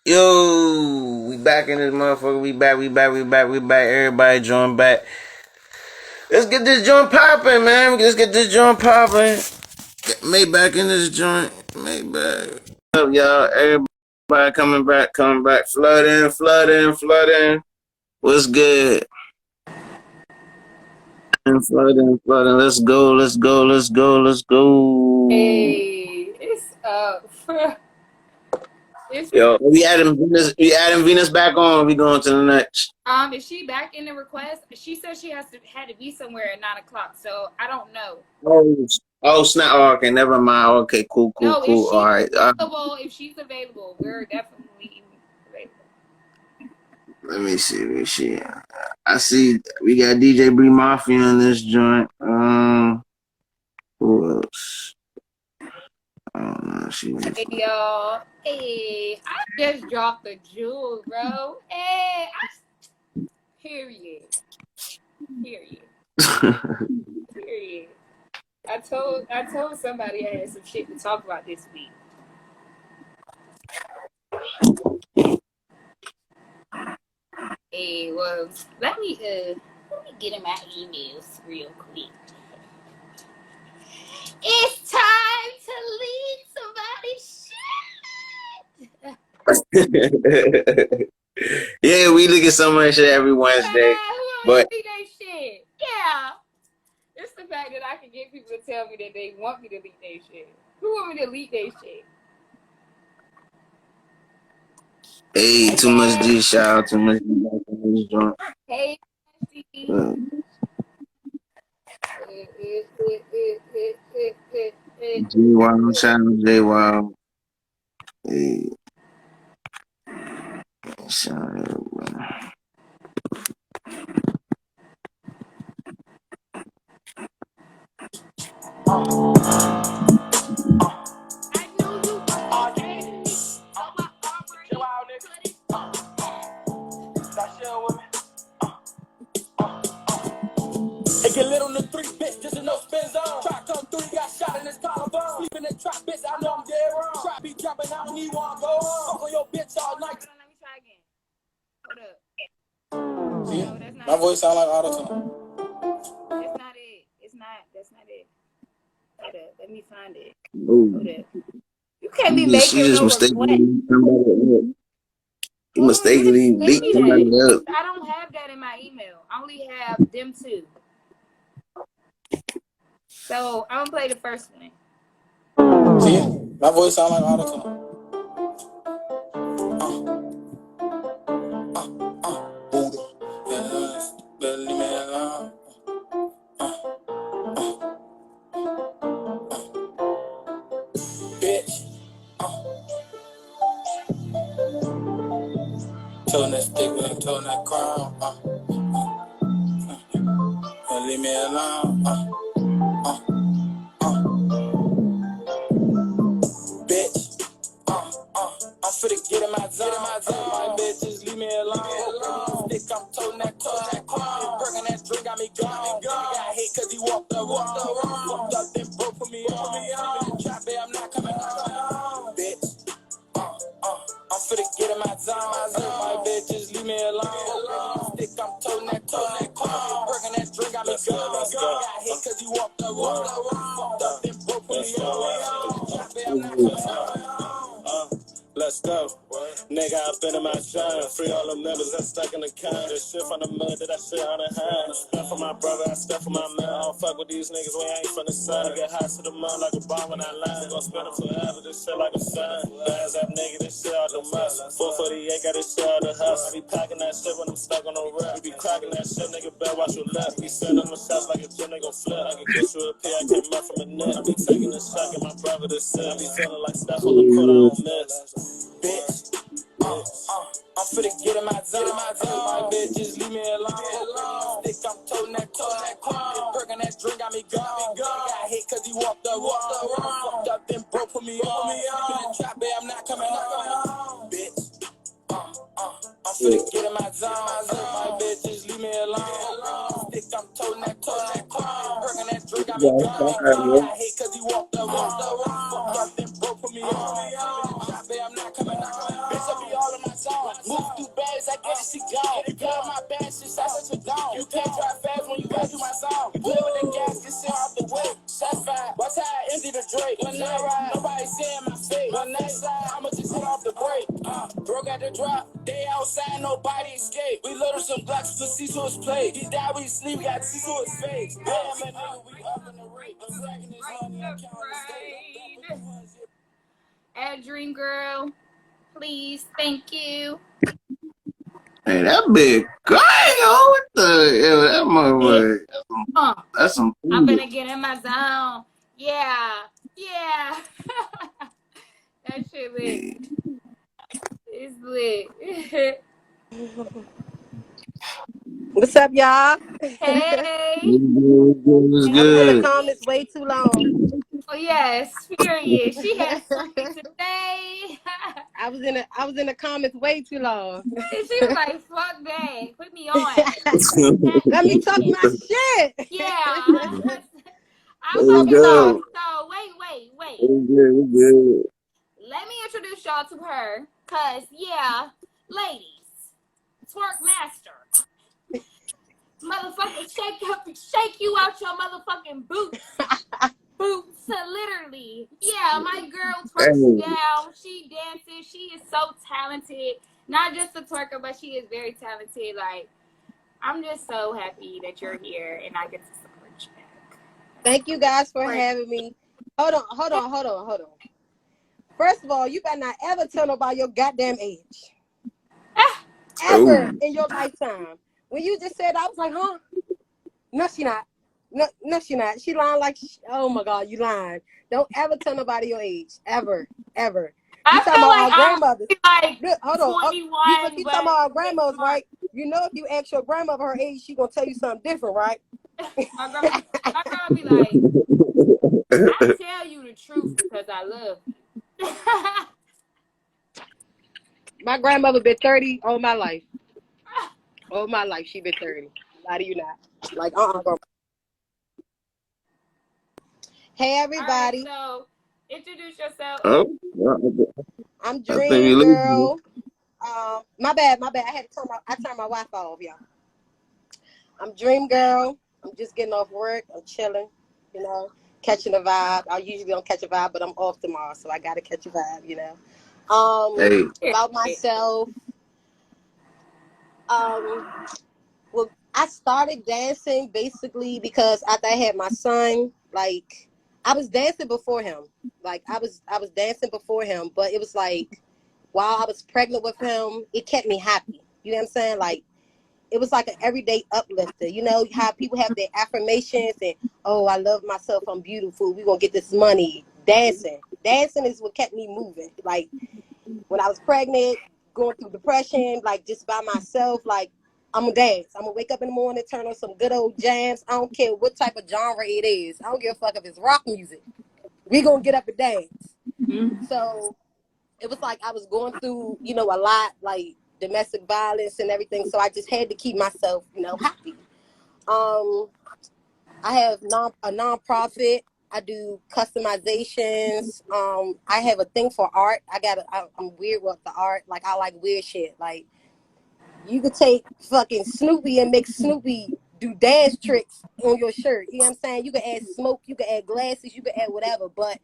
Yo, we back in this motherfucker. We back. Everybody join back. Let's get this joint popping, man. Let's get this joint popping. Get back in this joint. Maybach. What's up, y'all? Everybody coming back. Flooding. What's good? Flooding. Let's go. Hey, it's up. Yo, we adding Venus back on. We going to the next. Is she back in the request? She said she had to be somewhere at 9 o'clock, so I don't know. Oh snap! Oh, okay, never mind. Okay, cool. No, All right. If she's available, we're definitely available. Let me see. I see we got DJ Bree Mafia in this joint. Who else? I don't know. Hey y'all. Hey, I just dropped the jewel, bro. Hey, period. I told somebody I had some shit to talk about this week. Hey, well, let me get in my emails real quick. It's time to leak somebody's shit. Yeah, we look at so much shit every Wednesday. But leak their shit. Yeah. It's the fact that I can get people to tell me that they want me to leak their shit. Who want me to leak their shit? Hey, too much D shout, too much D joint. Hey, J-Wow, channel J-Wow. Hey. Shout out, bro. Get lit on the 3 bitch, just a no spin zone. Try come through, got shot in his collarbone. Sleep in the trap, bitch, I know I'm dead wrong. Try be dropping, I don't need one go on. Fuck on your bitch all night. Let me try again. Hold up. See? No, that's not my voice sound like auto-tune. That's not it. That's not it. Hold up. Let me find it. Ooh. Hold up. You can't be making no request. You mistakenly leaked somebody up. I don't have that in my email. I only have them two. So I'm gonna play the first one. See? My voice sound like auto-tune. Leave me alone. Bitch. Told that stick and told that crown. Leave me alone. Bitch. I'm finna get in my zone. My bitch, just leave me alone. Stick, I'm toting that crown. Burning that drink got me gone. Got hit cause he walked the wrong. Fucked up, then broke for me on. In the trap, babe, I'm not coming home. Bitch. I'm finna get in my zone. My bitch, just leave me alone. Stick, I'm toting that crown. Burning that drink got me gone. Got hit cause he walked the wrong. Fucked up, then broke for me on. In the trap, babe, I'm not coming home. Let's go. Nigga, I've been in my shine. Free all the members that's stuck in the kind. This shit from the mud that I shit on the hand. Stuff for my brother, I stuff for my man. I don't fuck with these niggas, we ain't from the side. I get hot to the mud like a bomb when I land. Gon' spend it forever, this shit like a sign. Bands up, nigga, this shit out the muscle. 448 got this shit out the hustle. I be packing that shit when I'm stuck on the rap. We be cracking that shit, nigga, better watch your left. We sending them shots like a gym, they gon' flip. I can get you a P, I came up from a net. I be taking this shot, get my brother this shit. I be feeling like stuff on the court, I don't miss. Bitch, I'm finna get in my zone. My bitch, just leave me alone. Stick, I'm toting that crown. Perking that drink got me gone. Got hit cause he walked the wrong. Fucked up, then broke for me on. In the trap, babe, I'm not coming home. Bitch, I'm finna get in my zone. My bitch, just leave me alone. Stick, I'm toting that crown. Perking that drink got me gone. Got hit cause he walked the Fuck up, then broke for me on. Drop it, I'm not coming on. Bitch, I be all in my zone. Move through bags, I get it, she gone. Got my bad shit, I let you gone. You can't drive fast when you ride through my zone. Play with the gas, get shit off the way. Shot fire, watch how I empty the Drake. When I ride, nobody seeing my face. When I slide, I'ma just hit off the brake. Broke at the drop, they outside, nobody escape. We loaded some blocks to see to his plate. He died, we sleep, we got to see to his face. Damn, that nigga, we up in the rate. I'm stacking this money, I'm counting the state. At Dream Girl, please, thank you. Hey, that big guy, yo, what the hell, that motherfucker. That's some I'm food. gonna get in my zone. Yeah. That shit lit. It's lit. What's up, y'all? Hey. It's I was in the good. comments way too long. Oh yes, period. She has something to say. I was in the comments way too long. She was like, "Fuck that, put me on." Let me talk my shit. Yeah. I'm What's up fucking with go. y'all? done. So wait. It's good. Let me introduce y'all to her, cause yeah, ladies, twerk master, motherfucker, shake you out your motherfucking boots, literally. Yeah, my girl twerks you Hey, down. She dances. She is so talented. Not just a twerker, but she is very talented. Like, I'm just so happy that you're here and I get to support you back. Thank you guys for having me. Hold on. First of all, you better not ever tell nobody your goddamn age. Ever in your lifetime. When you just said, I was like, huh? No, she not. No, she not. She lying like, oh my God, you lying. Don't ever tell nobody your age. Ever. You I talking feel about like our grandmothers. I'm Look, hold on. 21, You but talking about our grandmothers, right? You know if you ask your grandmother her age, she gonna tell you something different, right? my grandma be like, I tell you the truth because I love you. My grandmother been 30 all my life. All my life she been 30. Lie to you not. Like, grandma. Hey everybody. All right, so introduce yourself. oh, I'm I think we Dream losing. Girl. My bad. I had to turn my Wi-Fi off, y'all. I'm Dream Girl. I'm just getting off work. I'm chilling, catching a vibe. I usually don't catch a vibe, but I'm off tomorrow, so I gotta catch a vibe. Hey, About myself. Well, I started dancing basically because after I had my son, like I was dancing before him. Like I was dancing before him, but it was like while I was pregnant with him, it kept me happy. You know what I'm saying? Like it was like an everyday uplifter. You know how people have their affirmations and, oh, I love myself, I'm beautiful, we're gonna get this money. Dancing is what kept me moving. Like when I was pregnant, going through depression, like just by myself, like I'm gonna dance. I'm gonna wake up in the morning, turn on some good old jams. I don't care what type of genre it is. I don't give a fuck if it's rock music. We gonna get up and dance. Mm-hmm. So it was like I was going through, a lot, like domestic violence and everything. So I just had to keep myself, happy. I have a nonprofit. I do customizations. I have a thing for art. I'm weird with the art. Like I like weird shit. Like you could take fucking Snoopy and make Snoopy do dance tricks on your shirt. You know what I'm saying? You can add smoke. You can add glasses. You can add whatever. But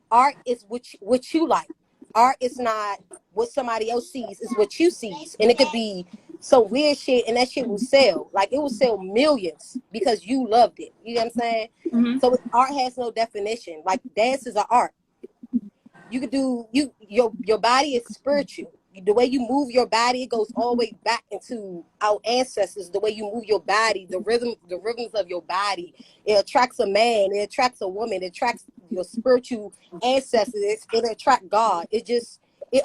art is what you like. Art is not what somebody else sees. It's what you see. And it could be some weird shit, and that shit will sell. Like it will sell millions because you loved it. You know what I'm saying? Mm-hmm. So art has no definition. Like dance is an art. You could do your body is spiritual. The way you move your body, it goes all the way back into our ancestors. The way you move your body, the rhythms of your body, it attracts a man, it attracts a woman, it attracts your spiritual ancestors. It attracts God. It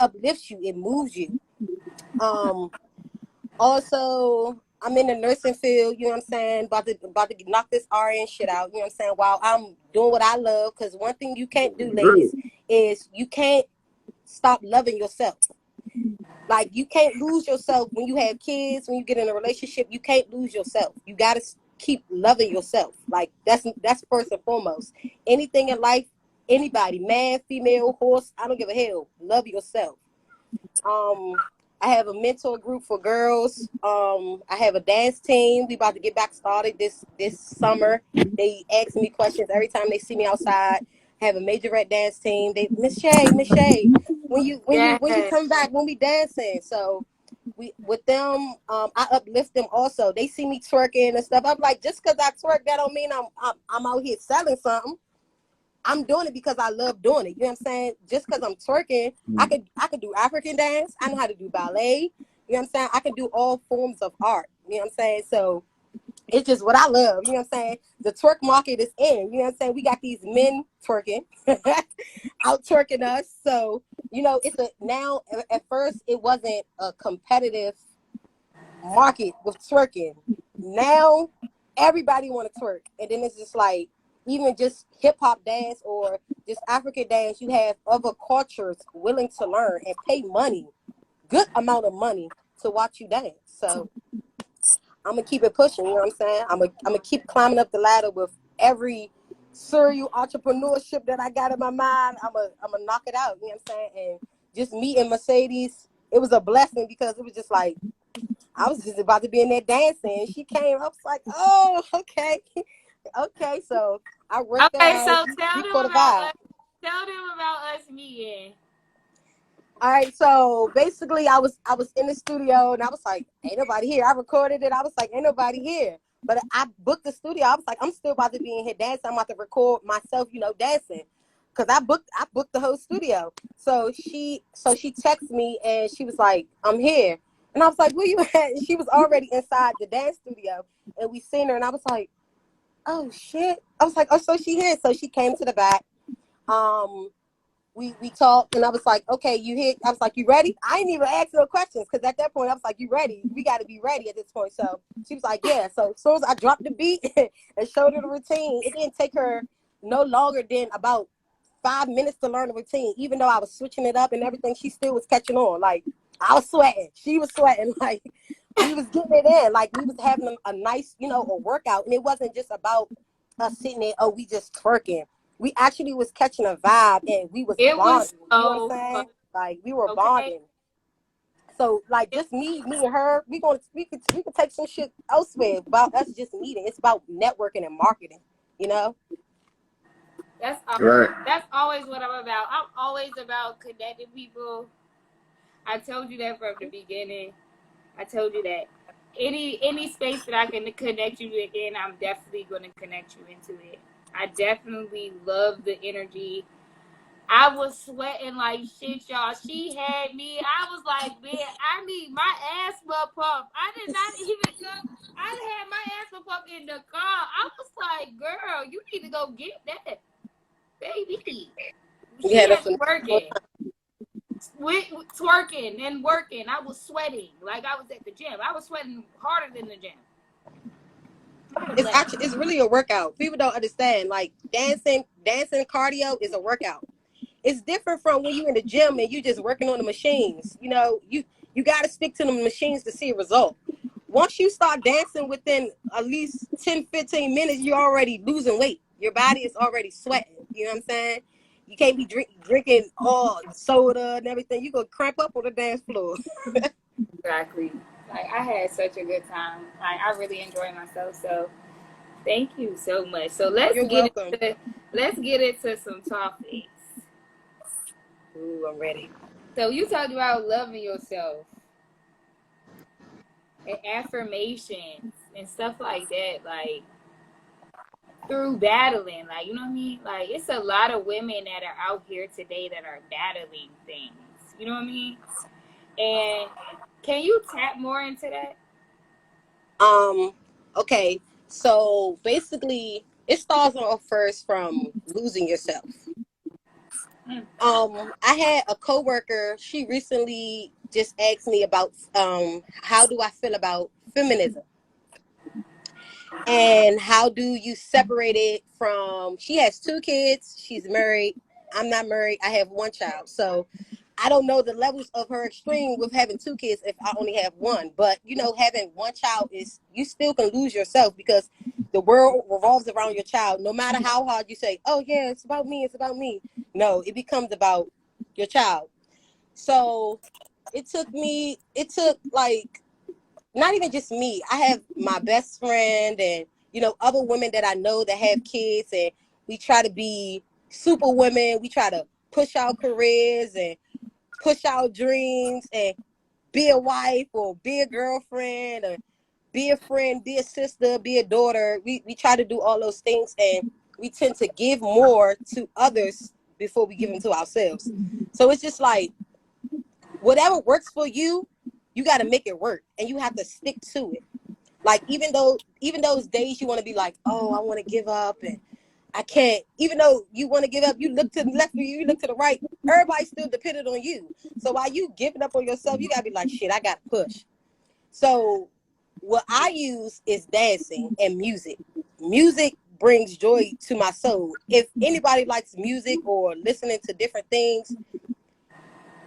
uplifts you, it moves you. Also, I'm in the nursing field, you know what I'm saying? About to knock this RN shit out, you know what I'm saying? While I'm doing what I love, because one thing you can't do, ladies, is you can't stop loving yourself. Like you can't lose yourself when you have kids, when you get in a relationship, you can't lose yourself. You got to keep loving yourself. Like that's first and foremost. Anything in life, anybody, man, female, horse, I don't give a hell. Love yourself. I have a mentor group for girls. I have a dance team. We about to get back started this summer. They ask me questions every time they see me outside. I have a majorette dance team. They Miss Shay, when you Yes. come back, when we dancing. So we with them, I uplift them also. They see me twerking and stuff. I'm like, just because I twerk, that don't mean I'm out here selling something. I'm doing it because I love doing it. You know what I'm saying? Just because I'm twerking, I could do African dance. I know how to do ballet. You know what I'm saying? I can do all forms of art. You know what I'm saying? So it's just what I love. You know what I'm saying? The twerk market is in. You know what I'm saying? We got these men twerking, out twerking us. So, it's now at first it wasn't a competitive market with twerking. Now everybody want to twerk, and then it's just like even just hip hop dance or just African dance. You have other cultures willing to learn and pay money, good amount of money to watch you dance. So I'm gonna keep it pushing. You know what I'm saying? I'm gonna keep climbing up the ladder with every serial entrepreneurship that I got in my mind. I'm gonna knock it out. You know what I'm saying? And just meeting Mercedes, it was a blessing because it was just like I was just about to be in there dancing. And she came. I was like, oh, okay, okay. So I Okay, so recognize tell we them caught a about vibe. us. Tell them about us meeting. All right, so basically, I was in the studio and I was like, ain't nobody here. I recorded it. I was like, ain't nobody here. But I booked the studio. I was like, I'm still about to be in here dancing. I'm about to record myself, dancing, cause I booked the whole studio. So she texted me and she was like, I'm here, and I was like, where you at? And she was already inside the dance studio, and we seen her, and I was like, oh shit. I was like, oh, so she here? So she came to the back. Um, we talked, and I was like, okay, you hit. I was like, you ready? I didn't even ask no questions because at that point I was like, you ready? We got to be ready at this point. So she was like, yeah. So as soon as I dropped the beat and showed her the routine, it didn't take her no longer than about 5 minutes to learn the routine. Even though I was switching it up and everything, she still was catching on. Like I was sweating, she was sweating. Like we was getting it in. Like we was having a nice, a workout, and it wasn't just about us sitting there. Oh, we just twerking. We actually was catching a vibe, and we was It was bonding. You know what I'm so fun. saying? Like we were Okay. bonding. So like just me and her, we could take some shit elsewhere about us just meeting. It's about networking and marketing. You know? That's awesome. Right. That's always what I'm about. I'm always about connecting people. I told you that from the beginning. I told you that any space that I can connect you in, I'm definitely going to connect you into it. I definitely love the energy. I was sweating like shit, y'all. She had me. I was like, man, I need my asthma pump. I did not even go. I had my asthma pump in the car. I was like, girl, you need to go get that, baby. We She had had us me some working, twerking and working. I was sweating like I was at the gym. I was sweating harder than the gym. it's really a workout. People don't understand. Like dancing cardio is a workout. It's different from when you in the gym and you just working on the machines. You got to stick to the machines to see a result. Once you start dancing within at least 10-15 minutes, you're already losing weight. Your body is already sweating. You know what I'm saying? You can't be drinking all soda and everything. You gonna cramp up on the dance floor. Exactly. Like I had such a good time. Like I really enjoyed myself. So thank you so much. So You're welcome. let's get into some topics. Ooh, I'm ready. So you talked about loving yourself and affirmations and stuff like that, like through battling, like you know what I mean? Like it's a lot of women that are out here today that are battling things. You know what I mean? And can you tap more into that? Okay. So basically, it starts off first from losing yourself. Mm. I had a coworker. She recently just asked me about how do I feel about feminism and how do you separate it from. She has 2 kids. She's married. I'm not married. I have 1 child. So I don't know the levels of her extreme with having 2 kids if I only have one. But having 1 child is you still can lose yourself because the world revolves around your child. No matter how hard you say, oh yeah, it's about me, it's about me. No, it becomes about your child. So it took like, not even just me. I have my best friend and, other women that I know that have kids, and we try to be super women. We try to push our careers and push our dreams and be a wife or be a girlfriend or be a friend, be a sister, be a daughter. We try to do all those things, and we tend to give more to others before we give them to ourselves. So it's just like, whatever works for you, you got to make it work, and you have to stick to it. Like, even those days you want to be like, oh, I want to give up and I can't, even though you want to give up, you look to the left, you look to the right, everybody's still dependent on you. So while you giving up on yourself, you got to be like, shit, I got to push. So what I use is dancing and music. Music brings joy to my soul. If anybody likes music or listening to different things,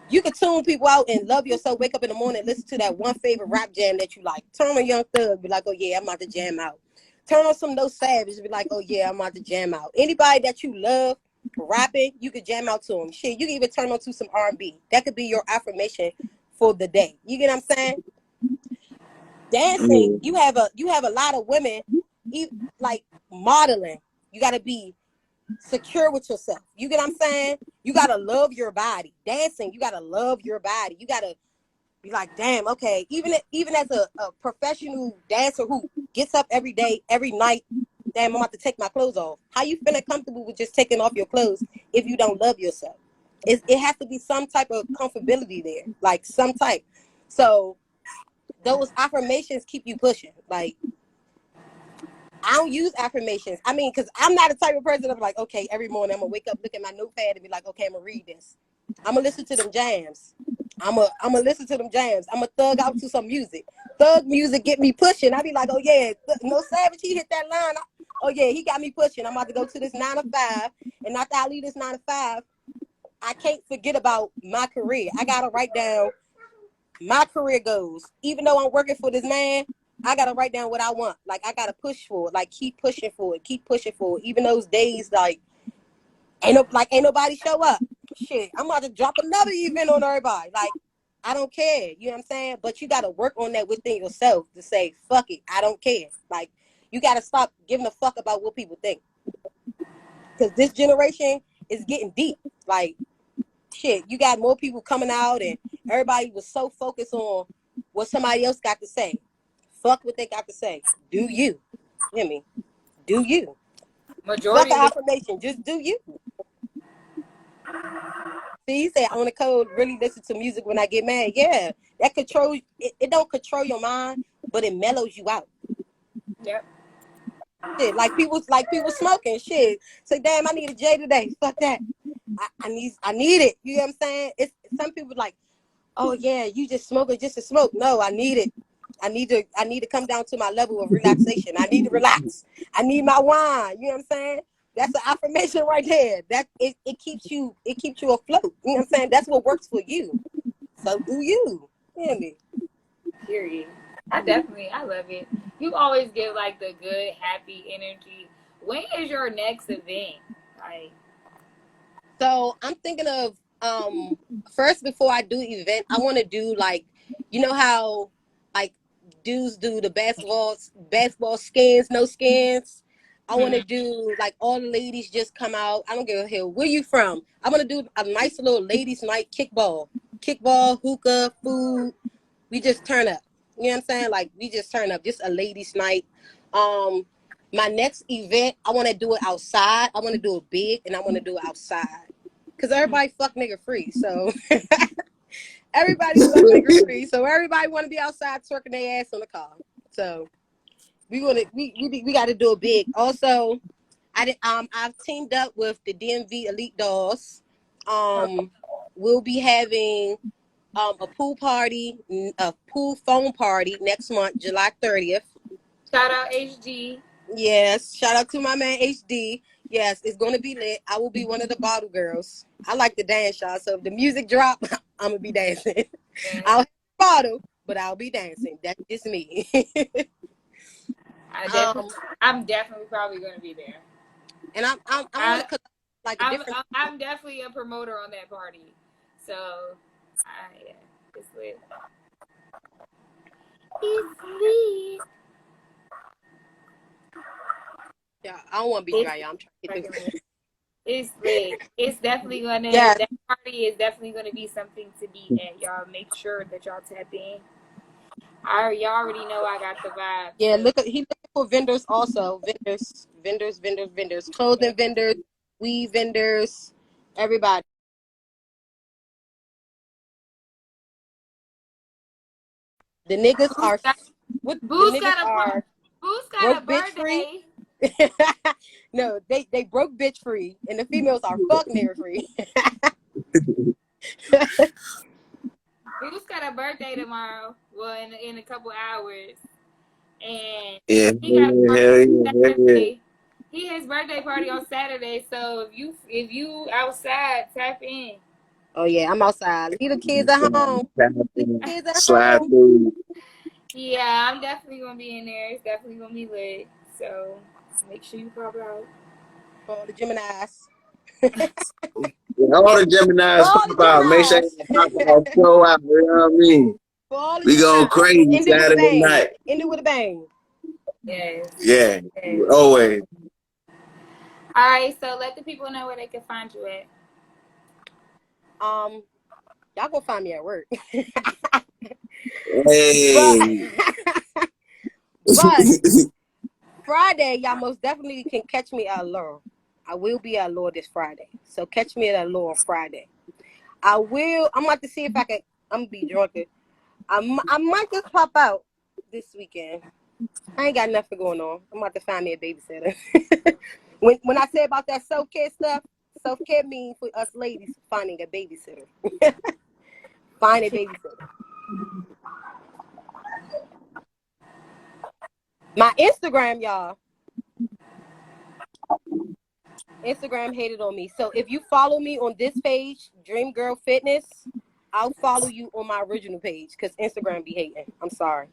you can tune people out and love yourself. Wake up in the morning and listen to that one favorite rap jam that you like. Turn on Young Thug, be like, oh yeah, I'm about to jam out. Turn on some No Savage, be like, oh yeah, I'm about to jam out. Anybody that you love rapping, you could jam out to them. Shit, you can even turn on to some R&B. That could be your affirmation for the day. You get what I'm saying? Dancing, you have a lot of women, like modeling. You got to be secure with yourself. You get what I'm saying? You got to love your body. Dancing, you got to love your body. You got to be like, damn, okay. Even as a professional dancer who gets up every day, every night, damn, I'm about to take my clothes off. How you feeling comfortable with just taking off your clothes if you don't love yourself? It has to be some type of comfortability there, like some type. So those affirmations keep you pushing. Like, I don't use affirmations. I mean, because I'm not the type of person that's like, okay, every morning I'm going to wake up, look at my notepad and be like, okay, I'm going to read this. I'm going to listen to them jams. I'm going to listen to them jams. I'm going to thug out to some music. Thug music get me pushing. I be like, oh, yeah, No Savage, he hit that line. Oh, yeah, he got me pushing. I'm about to go to this 9 to 5. And after I leave this 9 to 5, I can't forget about my career. I got to write down my career goals. Even though I'm working for this man, I gotta write down what I want. Like, I gotta push for it. Like, keep pushing for it. Even those days, like, ain't nobody show up. Shit, I'm about to drop another event on everybody. Like, I don't care. You know what I'm saying? But you gotta work on that within yourself to say, fuck it, I don't care. Like, you gotta stop giving a fuck about what people think. Because this generation is getting deep. Like, shit, you got more people coming out, and everybody was so focused on what somebody else got to say. Fuck what they got to say. Do you. You hear me? Do you. Majority Fuck of affirmation. Just do you. See, you say, I want to code, really listen to music when I get mad. Yeah, that control, it don't control your mind, but it mellows you out. Yep. Shit, like people smoking. Shit, say, damn, I need a J today. Fuck that. I need it. You know what I'm saying? It's some people like, oh yeah, you just smoking just to smoke. No, I need it. I need to come down to my level of relaxation. I need to relax. I need my wine. You know what I'm saying? That's an affirmation right there. That it keeps you afloat. You know what I'm saying? That's what works for you. So do you. You hear me? Period. I love it. You always give like the good, happy energy. When is your next event? Like, So I'm thinking of first, before I do event, I want to do, like, you know how like dudes do the basketball skins, no skins. I want to do like all the ladies just come out. I don't give a hell where you from. I want to do a nice little ladies night kickball, hookah, food. We just turn up. You know what I'm saying? Like, we just turn up. Just a ladies night. My next event, I want to do it outside. I want to do it big, and I want to do it outside. Because everybody fuck nigga free. So everybody's fuck nigga free. So everybody want to be outside twerking their ass on the car. So we got to do it big. Also, I've teamed up with the DMV Elite Dolls. We'll be having a pool phone party next month, July 30th. shout out HD. Yes, shout out to my man HD. Yes, it's gonna be lit. I will be one of the bottle girls. I like to dance, y'all. So if the music drop, I'm gonna be dancing. I'll have a bottle, but I'll be dancing. That's just me. I'm definitely probably gonna be there. And I'm gonna cook like a different. I'm definitely a promoter on that party. So, yeah, it's lit. It's lit. Yeah, I don't want to be dry, y'all. I'm trying to get through. It's lit. It's definitely gonna. Yeah. That party is definitely gonna be something to be at. Y'all make sure that y'all tap in. Y'all already know I got the vibe. Yeah, he looking for vendors also. Vendors. Clothing vendors, weed vendors, everybody. The niggas are what the niggas are broke bitch free. No, they broke bitch free, and the females are fuck nigga free. Bruce got a birthday tomorrow. Well, in a couple hours, and Yeah, he got a party Saturday. yeah. He has birthday party on Saturday. So if you outside, tap in. Oh yeah, I'm outside. Leave the kids at home. Slide through. Yeah, I'm definitely gonna be in there. It's definitely gonna be lit. So make sure you pop out. For all the Geminis. All the Geminis pop out. Make sure you pop out, show out. You know what I mean? We going crazy Saturday night. End it with a bang. Yes. Yeah, always. All right, so let the people know where they can find you at. Y'all gonna find me at work. Hey. But Friday, y'all most definitely can catch me at Allure. I will be at Allure this Friday. So catch me at Allure on Friday. I'm about to see if I can. I'm gonna be drunk. I might just pop out this weekend. I ain't got nothing going on. I'm about to find me a babysitter. when I say about that self-care stuff, self-care means for us ladies finding a babysitter. Find a babysitter. My Instagram, y'all. Instagram hated on me. So if you follow me on this page, Dream Girl Fitness, I'll follow you on my original page because Instagram be hating. I'm sorry.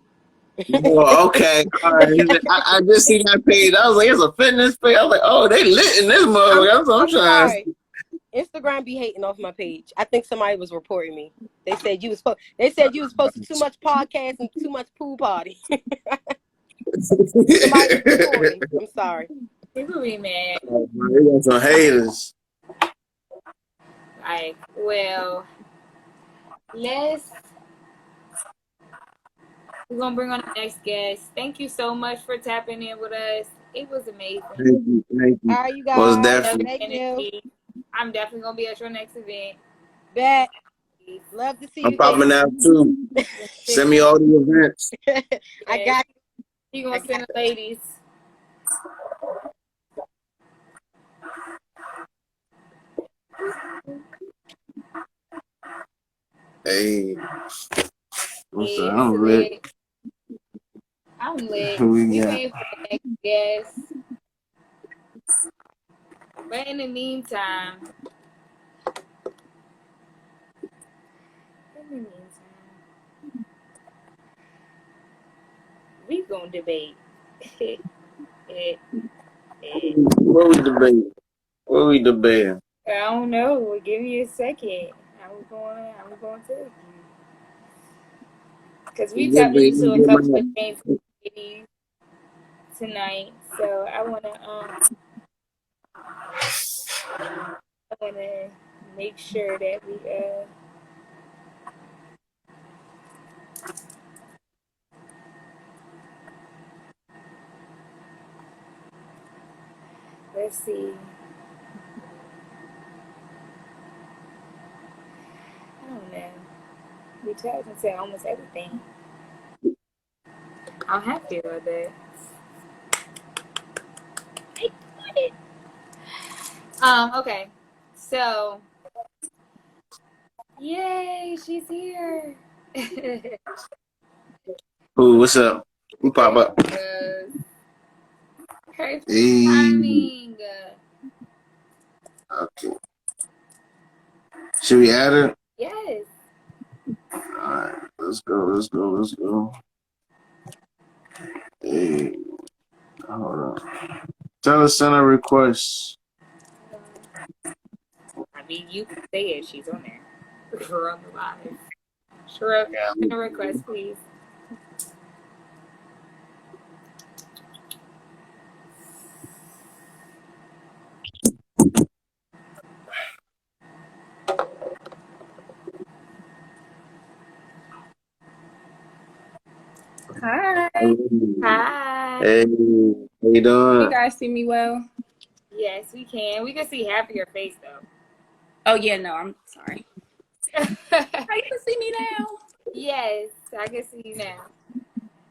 Well, okay. All right. I just seen that page. I was like, it's a fitness page. I was like, oh, they lit in this motherfucker. I'm sorry. Instagram be hating off my page. I think somebody was reporting me. They said you was posting too much podcast and too much pool party. Somebody was reporting. I'm sorry. People be mad. Oh, they got some haters. Like, well, we're gonna bring on the next guest. Thank you so much for tapping in with us. It was amazing. Thank you. All right, you guys. Was definitely. Thank you. I'm definitely gonna be at your next event. Bet. Love to see you. I'm popping out too. Send me all the events. I got you. You gonna send the ladies. Hey. I'm lit. I'm lit. We waiting for the next guest. But in the meantime, we gonna debate. What we debating? I don't know. Give me a second. I'm going to you. Because we tapped into a couple of things tonight. So I wanna make sure that we let's see. I don't know. We tapped into almost everything. I'm happy with that. Okay. So, yay, she's here. Ooh, what's up? Who pop up? Her timing. Okay. Should we add her? Yes. Alright, let's go. Hey. Hold on. Tell her send a request. I mean, you can say it. She's on there. We're on the live. Sure. Send a request, please. Hi. Hi. Hey, how you doing? You guys see me well? Yes, we can. We can see half of your face, though. Oh, yeah, no, I'm sorry. How you can see me now? Yes, I can see you now.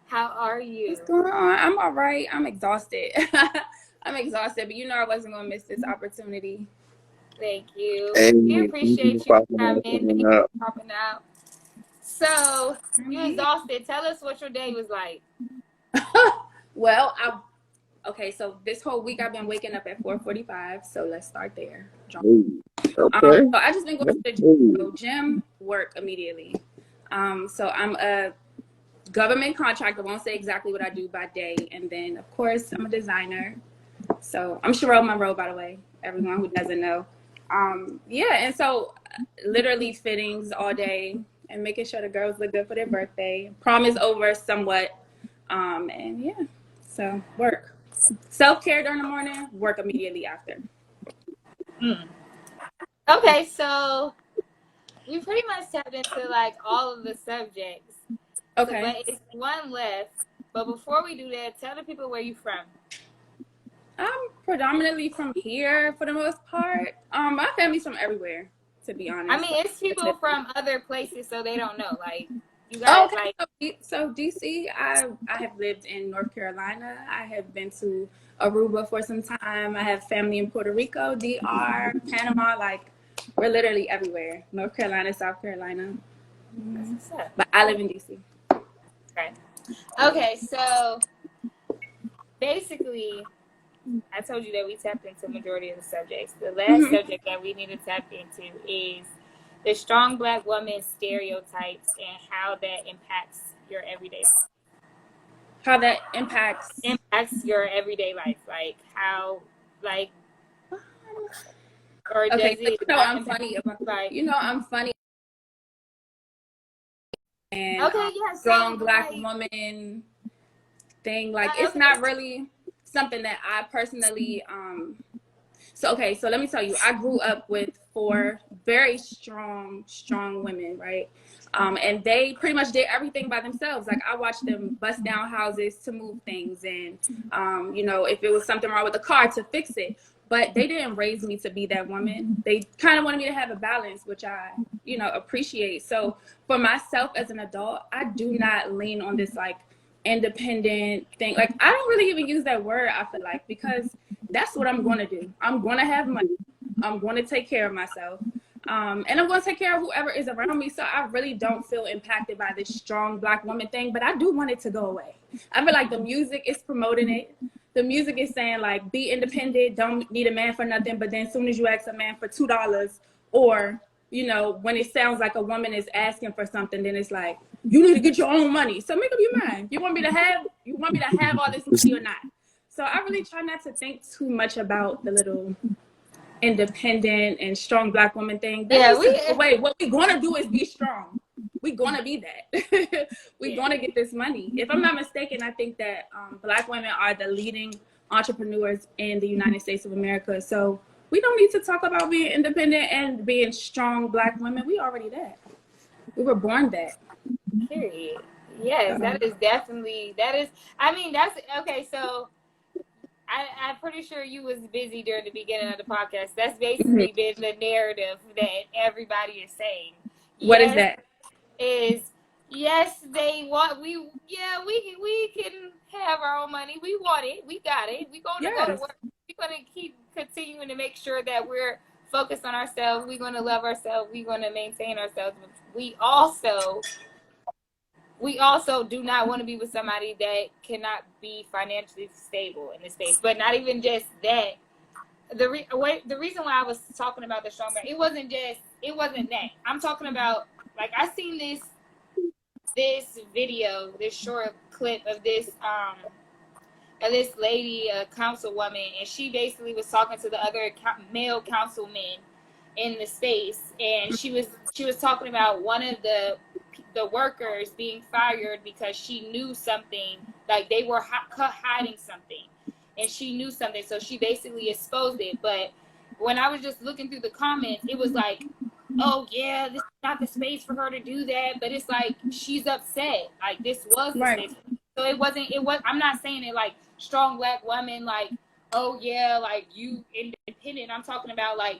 How are you? What's going on? I'm all right. I'm exhausted. I'm exhausted, but you know I wasn't going to miss this opportunity. Thank you. Hey, We appreciate you coming in. Thank you for popping out. So, you exhausted. Tell us what your day was like. Well, okay, so this whole week I've been waking up at 4:45, so let's start there. Okay. So I just been going to the gym, work immediately. So I'm a government contractor. Won't say exactly what I do by day, and then of course I'm a designer. So I'm Sherelle Monroe, by the way, everyone who doesn't know. Yeah, and so literally fittings all day and making sure the girls look good for their birthday. Prom is over somewhat, and yeah, so work. Self-care during the morning, work immediately after. Okay, so we pretty much tapped into like all of the subjects. Okay. So, but it's one left. But before we do that, tell the people where you from. I'm predominantly from here for the most part. My family's from everywhere, to be honest. I mean, it's people from other places, so they don't know. Like, you guys, So DC, I have lived in North Carolina. I have been to Aruba for some time. I have family in Puerto Rico, DR, Panama. Like, we're literally everywhere. North Carolina, South Carolina. But I live in DC. Okay, so basically, I told you that we tapped into majority of the subjects. The last subject that we need to tap into is the strong Black woman stereotypes and how that impacts your everyday life. How that impacts your everyday life, like how, like, or okay, does it? you know I'm funny about, like, you know I'm funny. And okay, yeah, strong Black woman thing, like it's not really something that I personally so let me tell you, I grew up with 4 very strong women, right? And they pretty much did everything by themselves. Like I watched them bust down houses to move things, and you know, if it was something wrong with the car, to fix it. But they didn't raise me to be that woman. They kind of wanted me to have a balance, which I, you know, appreciate. So for myself as an adult, I do not lean on this like independent thing. Like I don't really even use that word, I feel like, because that's what I'm going to do. I'm going to have money. I'm going to take care of myself. And I'm going to take care of whoever is around me. So I really don't feel impacted by this strong Black woman thing, but I do want it to go away. I feel like the music is promoting it. The music is saying like, be independent, don't need a man for nothing. But then as soon as you ask a man for $2, or, you know, when it sounds like a woman is asking for something, then it's like, you need to get your own money. So make up your mind. You want me to have all this money or not? So I really try not to think too much about the little independent and strong Black woman thing. What we're going to do is be strong. We're going to be that. We're going to get this money. If I'm not mistaken, I think that Black women are the leading entrepreneurs in the United States of America. So we don't need to talk about being independent and being strong Black women. We already that. We were born that. Period. Yes, that is definitely, I mean, that's, okay, so I'm pretty sure you was busy during the beginning of the podcast. That's basically been the narrative that everybody is saying. What is that? Yes, they want, we can have our own money. We want it. We got it. We're going to go to work. We're going to keep continuing to make sure that we're focused on ourselves. We're going to love ourselves. We're going to maintain ourselves. We also do not want to be with somebody that cannot be financially stable in this space. But not even just that. The reason why I was talking about the strong man, it wasn't that. I'm talking about, like, I seen this video, this short clip of this this lady, a councilwoman, and she basically was talking to the other male councilmen in the space, and she was talking about one of the workers being fired because she knew something, like they were hiding something, and she knew something, so she basically exposed it. But when I was just looking through the comments, it was like, oh yeah, this is not the space for her to do that. But it's like, she's upset. Like, this was the space. So it was, I'm not saying it like strong Black woman, like, oh yeah, like you independent. I'm talking about like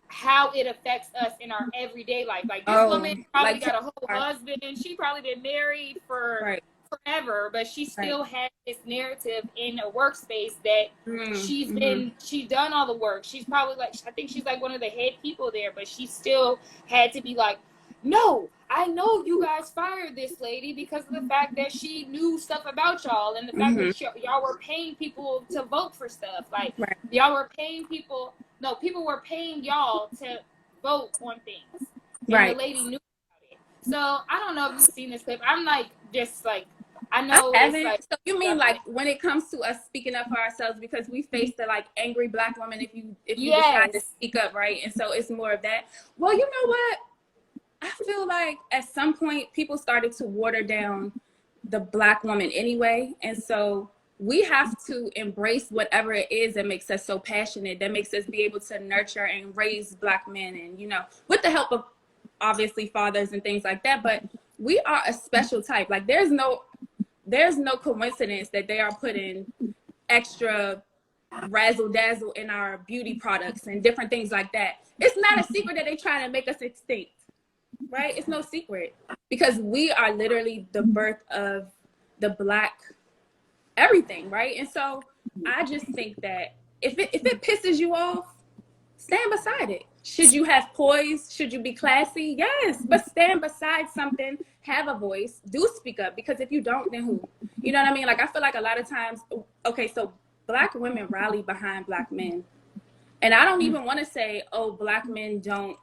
how it affects us in our everyday life. Like, this woman probably like, got a whole husband, and she probably been married for forever, but she still has this narrative in a workspace that she's done all the work. She's probably like, I think she's like one of the head people there, but she still had to be like, no, I know you guys fired this lady because of the fact that she knew stuff about y'all, and the fact that y'all were paying people to vote for stuff. Like, y'all were paying people. No, people were paying y'all to vote on things. And the lady knew about it. So I don't know if you've seen this clip. I'm like, just like, I know. I haven't. Like, so you mean like when it comes to us speaking up for ourselves, because we face the like angry Black woman if you decide to speak up, right? And so it's more of that. Well, you know what? I feel like at some point people started to water down the Black woman anyway, and so we have to embrace whatever it is that makes us so passionate, that makes us be able to nurture and raise Black men, and, you know, with the help of obviously fathers and things like that. But we are a special type. Like, there's no coincidence that they are putting extra razzle dazzle in our beauty products and different things like that. It's not a secret that they try to make us extinct, right? It's no secret, because we are literally the birth of the Black everything, right? And so I just think that if it pisses you off, stand beside it. Should you have poise? Should you be classy? Yes, but stand beside something, have a voice, do speak up, because if you don't, then who? You know what I mean? Like, I feel like a lot of times, okay, so Black women rally behind Black men. And I don't even want to say, oh, Black men don't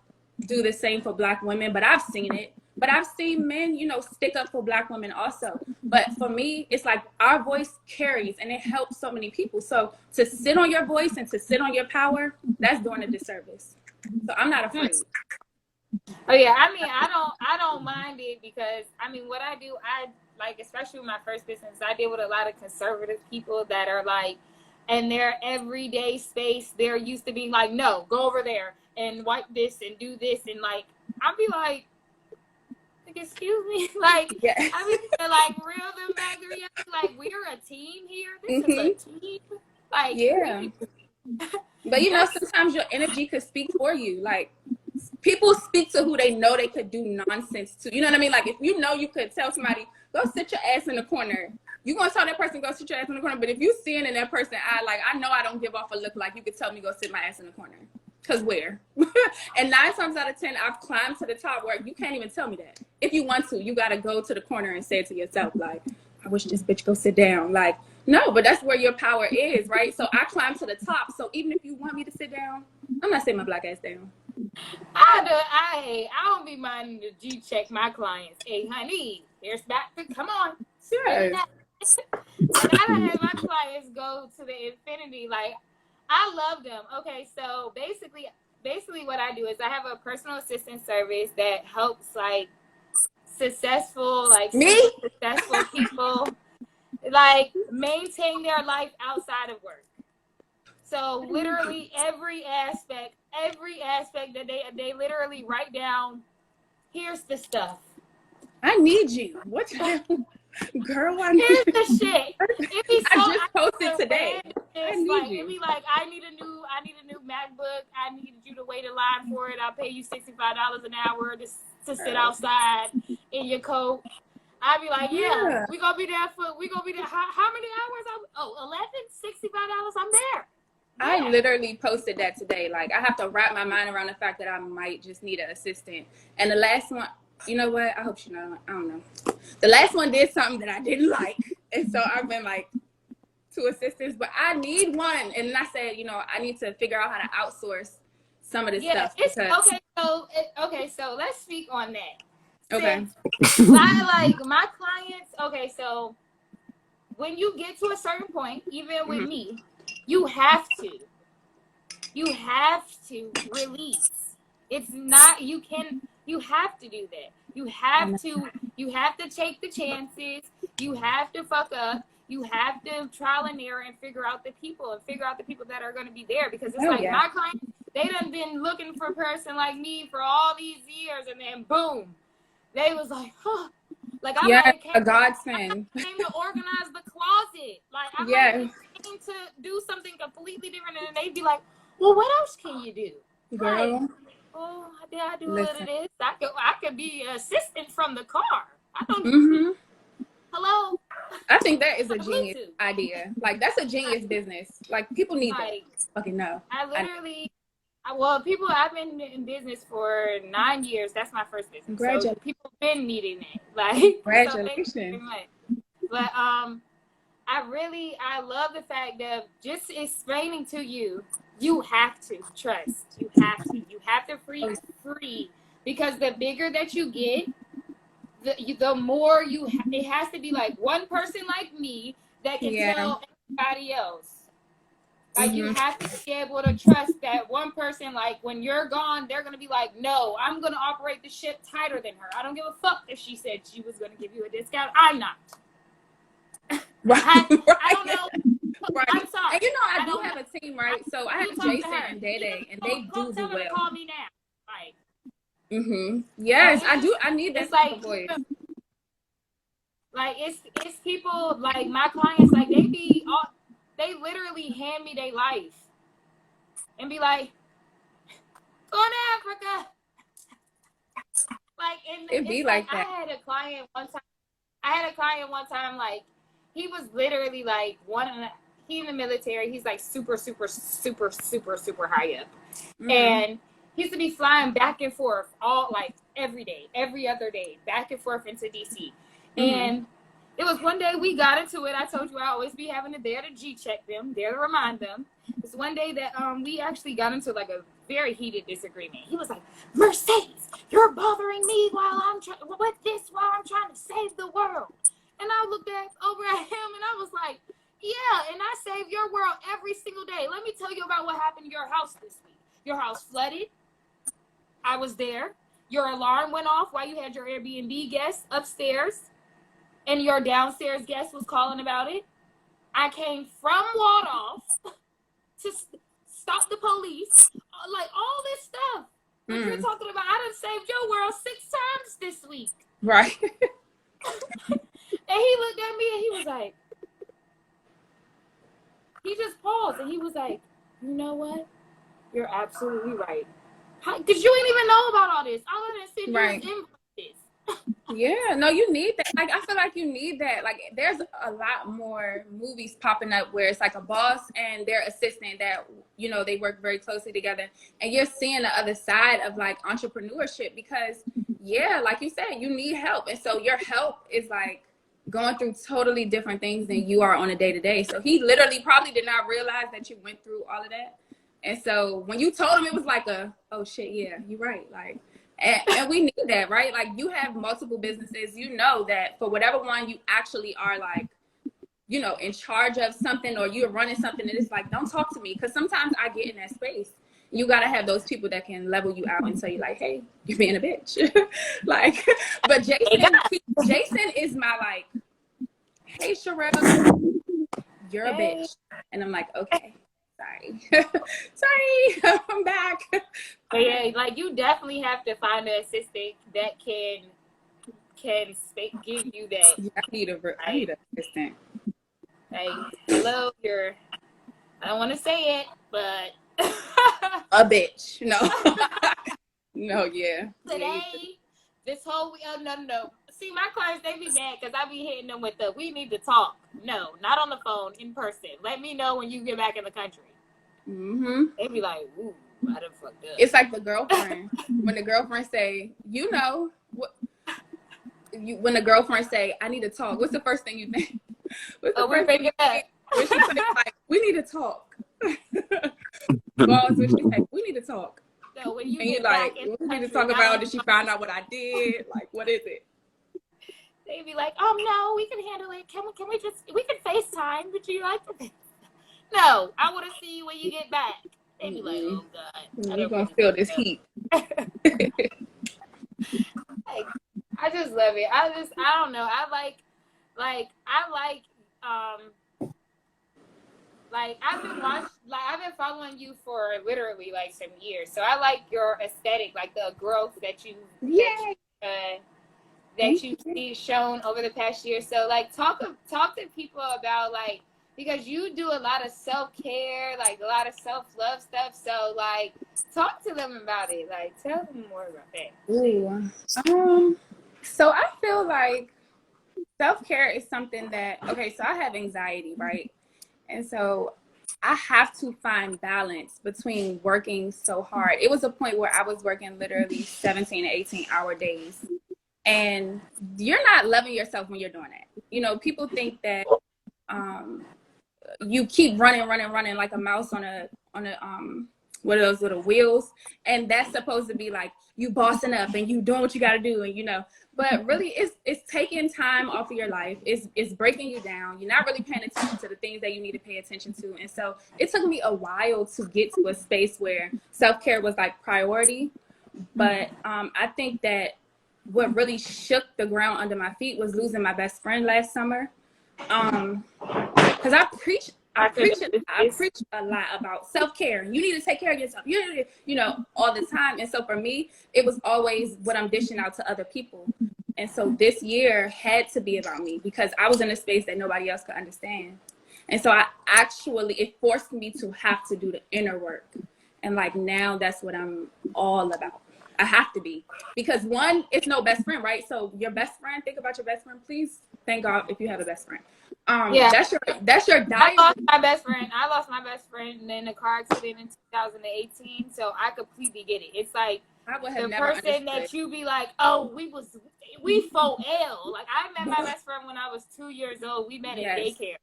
do the same for Black women, but I've seen it. But I've seen men, you know, stick up for Black women also. But for me, it's like our voice carries, and it helps so many people. So to sit on your voice and to sit on your power, that's doing a disservice. So I'm not afraid. Oh yeah, I mean, I don't mind it, because I mean, what I do, I like, especially with my first business, I deal with a lot of conservative people that are like, in their everyday space, they're used to being like, no, go over there and wipe this and do this, and like, I'll be like, excuse me, like, I mean, like, real them back to reality, like, we're a team here. This is a team. Like, but you know, sometimes your energy could speak for you. Like, people speak to who they know they could do nonsense to. You know what I mean? Like, if you know you could tell somebody, go sit your ass in the corner, you're gonna tell that person, go sit your ass in the corner. But if you see it in that person's eye, like, I know I don't give off a look like you could tell me go sit my ass in the corner. Because where? And 9 times out of 10, I've climbed to the top where you can't even tell me that. If you want to, you got to go to the corner and say it to yourself, like, I wish this bitch go sit down. Like, no, but that's where your power is, right? So I climbed to the top. So even if you want me to sit down, I'm not sitting my Black ass down. I don't be minding to G-check my clients. Hey, honey, here's back to, come on. Sure. And I don't have my clients go to the infinity, like, I love them. Okay, so basically what I do is I have a personal assistant service that helps like successful people like maintain their life outside of work. So literally every aspect that they literally write down, here's the stuff. I need you. What the hell? Girl, here's the shit. It be so, I just posted today. Like, it be like, I need a new MacBook. I need you to wait in line for it. I'll pay you $65 an hour to sit outside in your coat. I'd be like, yeah, we gonna be there. How many hours? 11, $65. I'm there. I literally posted that today. Like, I have to wrap my mind around the fact that I might just need an assistant. And the last one, you know what? I hope she knows. I don't know. The last one did something that I didn't like. And so I've been like 2 assistants, but I need one. And I said, you know, I need to figure out how to outsource some of this stuff. So let's speak on that. Okay. I like my clients. Okay, so when you get to a certain point, even with me, you have to release. It's not, you have to do that. You have to take the chances. You have to fuck up. You have to trial and error and figure out the people that are going to be there, because it's my clients, they done been looking for a person like me for all these years, and then boom, they was like, huh. Like I a godsend. I came to organize the closet. Like I came to do something completely different, and they'd be like, well, what else can you do? Girl. Like, oh, I do a little of this. I could be an assistant from the car. I don't hello. I think that is a genius idea. Like, that's a genius business. Like, people need that. Fucking know. I've been in business for 9 years. That's my first business. Congratulations. So people have been needing it. Like, congratulations. But I love the fact that just explaining to you, you have to trust. You have to free, because the bigger that you get, the more it has to be like one person like me that can tell everybody else. Like, you have to be able to trust that one person, like, when you're gone, they're going to be like, no, I'm going to operate the ship tighter than her. I don't give a fuck if she said she was going to give you a discount. I'm not. I don't know. Right. I'm sorry. And I do have a team, right? So I have Jason and Dede, and they do well. Call me now. Like. Yes, I do. I need that type of voice. Like, it's people like my clients, like they literally hand me their life and be like, go to Africa. Like, and it'd be like that. I had a client one time, like, he was literally like he in the military, he's like super, super, super, super, super high up. And he used to be flying back and forth every day, every other day, back and forth into DC. And it was one day we got into it. I told you I always be having to G-check them, there to remind them. It's one day that we actually got into like a very heated disagreement. He was like, Mercedes, you're bothering me while I'm trying to save the world. And I looked over at him and I was like, yeah, and I save your world every single day. Let me tell you about what happened in your house this week. Your house flooded. I was there. Your alarm went off while you had your Airbnb guest upstairs, and your downstairs guest was calling about it. I came from Waldorf to stop the police. Like, all this stuff. What you're talking about, I done saved your world 6 times this week. Right. And he looked at me and he was like, he just paused and he was like, you know what? You're absolutely right. Because you ain't even know about all this. All I done sent you is invoices. Yeah, no, you need that. Like, I feel like you need that. Like, there's a lot more movies popping up where it's like a boss and their assistant that, they work very closely together. And you're seeing the other side of, like, entrepreneurship because, like you said, you need help. And so your help is, like, going through totally different things than you are on a day-to-day. So he literally probably did not realize that you went through all of that. And so when you told him, it was like oh, shit, yeah, you're right. Like, and we need that, right? Like, you have multiple businesses. You know that for whatever one you actually are, like, in charge of something or you're running something, and it's like, don't talk to me. Because sometimes I get in that space. You got to have those people that can level you out and tell you, like, hey, you're being a bitch. Like, but Jason is my, like, hey, Sherelle, you're a bitch. And I'm like, okay. Sorry, I'm back. But yeah, like, you definitely have to find an assistant that can give you that. Yeah, I need an assistant. Like, hello, I don't want to say it, but a bitch. No. No, yeah. Today, this whole no. See, my clients, they be mad because I be hitting them with we need to talk. No, not on the phone, in person. Let me know when you get back in the country. They be like, ooh, I done fucked up. It's like the girlfriend. When the girlfriend say, when the girlfriend say, I need to talk, what's the first thing you think? We're thinking that. When she put it like, we need to talk. Boss, when she say, we need to talk. So when you and get like, back in we the need to country, talk about, did she find out what I did? Like, what is it? They be like, oh no, we can handle it. We can FaceTime, but you like to No, I want to see you when you get back. They be like, oh God. We're going to feel this heat. Like, I just love it. I don't know. I like, I've been following you for literally like some years. So I like your aesthetic, like the growth that you see shown over the past year. So like talk to people about like, because you do a lot of self-care, like a lot of self-love stuff. So like talk to them about it. Like tell them more about that. Ooh. So I feel like self-care is something that, okay, so I have anxiety, right? And so I have to find balance between working so hard. It was a point where I was working literally 17 to 18-hour days. And you're not loving yourself when you're doing that. You know, people think that you keep running like a mouse on a what are those little wheels, and that's supposed to be like you bossing up and you doing what you got to do, and you know, but really it's taking time off of your life. It's breaking you down. You're not really paying attention to the things that you need to pay attention to. And so it took me a while to get to a space where self-care was like priority. But I think that what really shook the ground under my feet was losing my best friend last summer. Because I preach a lot about self-care. You need to take care of yourself. You know, all the time. And so for me, it was always what I'm dishing out to other people. And so this year had to be about me because I was in a space that nobody else could understand. And so it forced me to have to do the inner work. And like now that's what I'm all about. I have to be, because one, it's no best friend, right? So your best friend, think about your best friend, please. Thank God if you have a best friend. That's your diary. I lost my best friend in a car accident in 2018. So I completely get it. It's like the person that you be like, oh, we fought L. Like I met my best friend when I was 2 years old. We met in daycare.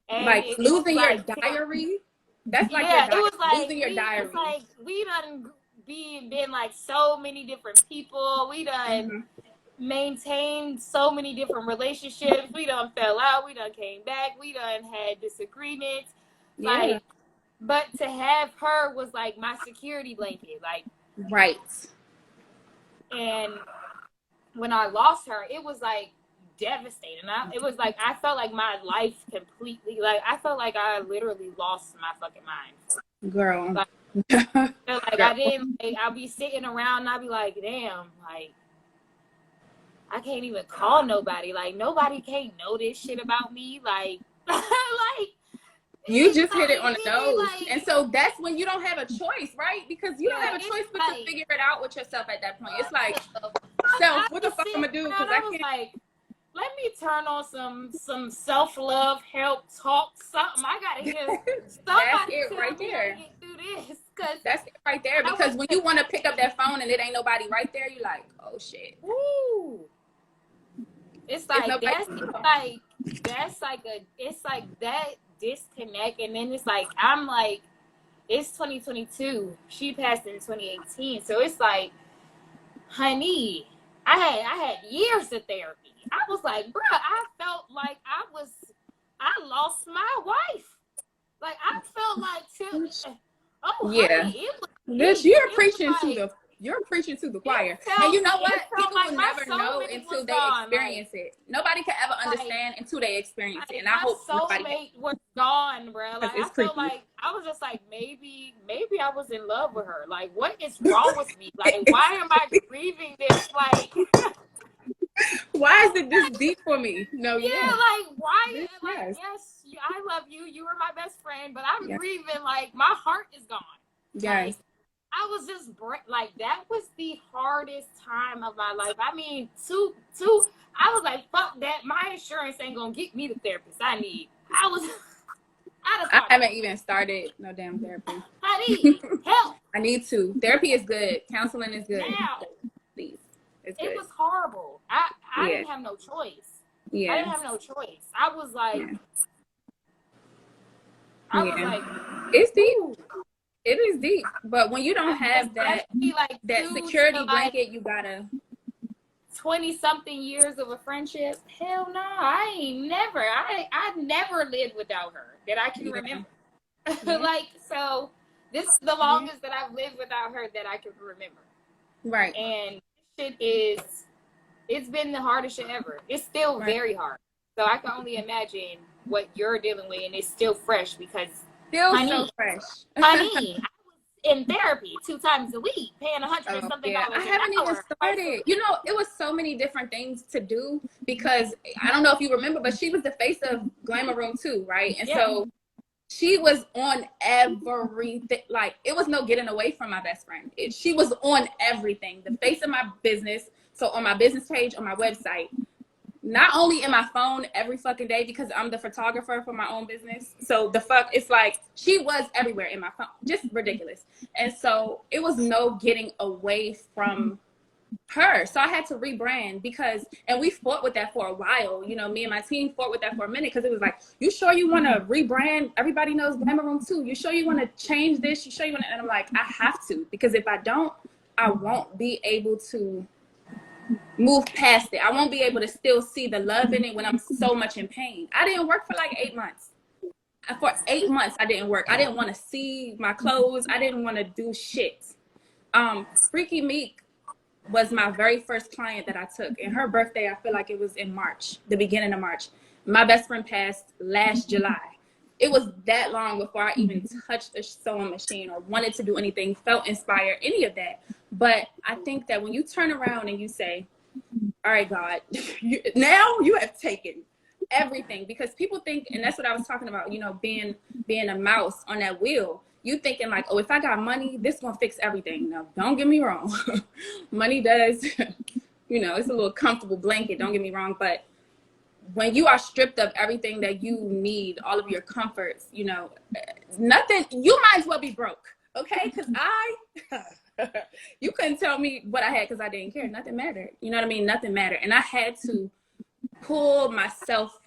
And like losing your diary. That's like it was like losing your diary. It's like we done been like so many different people. We done maintained so many different relationships. We done fell out. We done came back. We done had disagreements. Like, but to have her was like my security blanket. Like, right. And when I lost her, it was like devastating. It was like I felt like my life completely. Like I felt like I literally lost my fucking mind. Girl. Like, I didn't. Like, I'll be sitting around and I'll be like, damn, like I can't even call nobody. Like nobody can't know this shit about me. Like, you just hit it on the nose. Like, and so that's when you don't have a choice, right? Because you don't have a choice but to figure it out with yourself at that point. It's like, what the fuck I'm gonna do? Because I can't. Like, let me turn on some self-love, help talk, something. I gotta hear somebody that's it right there. Get through this. That's it right there. Because when you want to pick up that phone and it ain't nobody right there, you're like, oh shit. Woo. It's like it's like that disconnect, and then it's like I'm like, it's 2022. She passed in 2018, so it's like, honey, I had years of therapy. I was like, bruh, I felt like I lost my wife. Like I felt like honey, you're preaching to the choir. And you know what? People will never know until they experience it. Nobody can ever understand until they experience it. And I hope soulmate was gone, bro. Like I felt like I was just like, maybe I was in love with her. Like, what is wrong with me? Like, why am I grieving this? Like, why is it this deep for me? No, like why? Like, yes, I love you. You were my best friend, but I'm grieving. Like, my heart is gone. Yes. Like, I was just like, that was the hardest time of my life. I mean, I was like, fuck that. My insurance ain't gonna get me the therapist I need. I haven't even started no damn therapy. I need help. I need to. Therapy is good. Counseling is good. Now, please. It's good. It was horrible. I didn't have no choice. Yeah. I didn't have no choice. I was like, it's deep. It is deep, but when you don't have that security blanket, you gotta 20-something years of a friendship, hell no, I never lived without her that I can remember. Like, so this is the longest that I've lived without her that I can remember. Right. And it's been the hardest shit ever. It's still very hard. So I can only imagine what you're dealing with, and it's still fresh because Still so fresh. Honey, I was in therapy 2 times a week, paying $100 something dollars I haven't even started. You know, it was so many different things to do because I don't know if you remember, but she was the face of Glamour Room 2, right? And so she was on everything. Like, it was no getting away from my best friend. She was on everything. The face of my business. So on my business page, on my website, not only in my phone every fucking day because I'm the photographer for my own business. So it's like she was everywhere in my phone, just ridiculous. And so it was no getting away from her. So I had to rebrand and we fought with that for a while. You know, me and my team fought with that for a minute because it was like, you sure you want to rebrand? Everybody knows Glamour Room 2. You sure you want to change this? You sure you want to? And I'm like, I have to, because if I don't, I won't be able to move past it. I won't be able to still see the love in it when I'm so much in pain. I didn't work for like 8 months. For 8 months, I didn't work. I didn't want to see my clothes. I didn't want to do shit. Freaky Meek was my very first client that I took. And her birthday, I feel like it was in March, the beginning of March. My best friend passed last July. It was that long before I even touched a sewing machine or wanted to do anything, felt inspired, any of that. But I think that when you turn around and you say, all right, God, now you have taken everything, because people think, and that's what I was talking about, you know, being a mouse on that wheel. You thinking like, oh, if I got money, this is going to fix everything. No, don't get me wrong. Money does, you know, it's a little comfortable blanket. Don't get me wrong. But when you are stripped of everything that you need, all of your comforts, you know, nothing, you might as well be broke. Okay. Cause you couldn't tell me what I had because I didn't care. Nothing mattered. You know what I mean? Nothing mattered. And I had to pull myself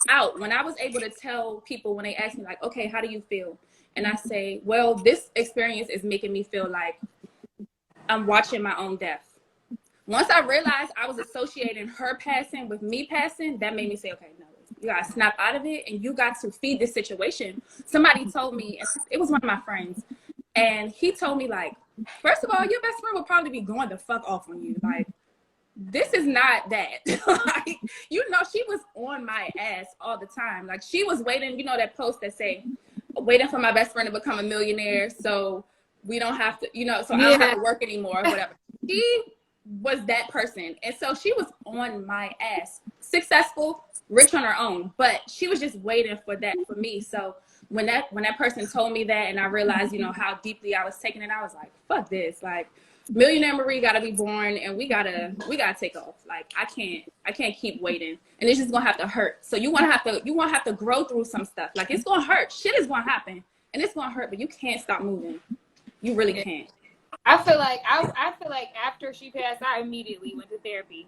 out. When I was able to tell people, when they ask me like, okay, how do you feel? And I say, well, this experience is making me feel like I'm watching my own death. Once I realized I was associating her passing with me passing, that made me say, okay, no, you got to snap out of it and you got to feed this situation. Somebody told me, it was one of my friends, and he told me like, first of all, your best friend will probably be going the fuck off on you. Like, this is not that. Like, you know, she was on my ass all the time. Like, she was waiting, you know, that post that say, waiting for my best friend to become a millionaire so we don't have to, you know, so I don't have to work anymore or whatever. She was that person. And so she was on my ass. Successful, rich on her own, but she was just waiting for that for me. So when that person told me that, and I realized, you know, how deeply I was taking it, I was like, fuck this. Like, Millionaire Marie gotta be born, and we gotta take off. Like, I can't keep waiting, and it's just gonna have to hurt. So you wanna have to grow through some stuff. Like, it's gonna hurt. Shit is gonna happen, and it's gonna hurt, but you can't stop moving. You really can't. I feel like after she passed, I immediately went to therapy.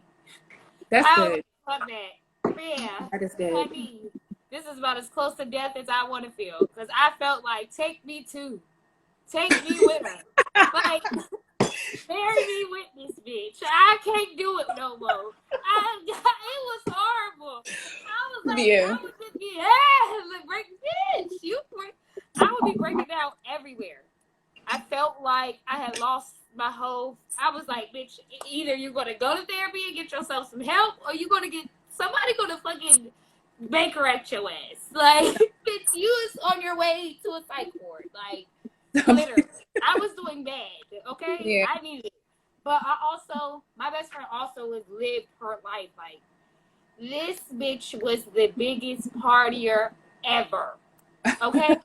That's good. Love that. Yeah. That is good. I mean, this is about as close to death as I want to feel, because I felt like, take me with her. Like, bury me with this bitch. I can't do it no more. It was horrible. I was like, I would just be, like, bitch, I would be breaking down everywhere. I felt like I had lost my I was like, bitch, either you're going to go to therapy and get yourself some help, or you're going to get somebody going to fucking bankruptcy your ass. Like, bitch, you was on your way to a psych ward. Like, literally. I was doing bad, okay? Yeah. I needed it. But my best friend also has lived her life. Like, this bitch was the biggest partier ever, okay?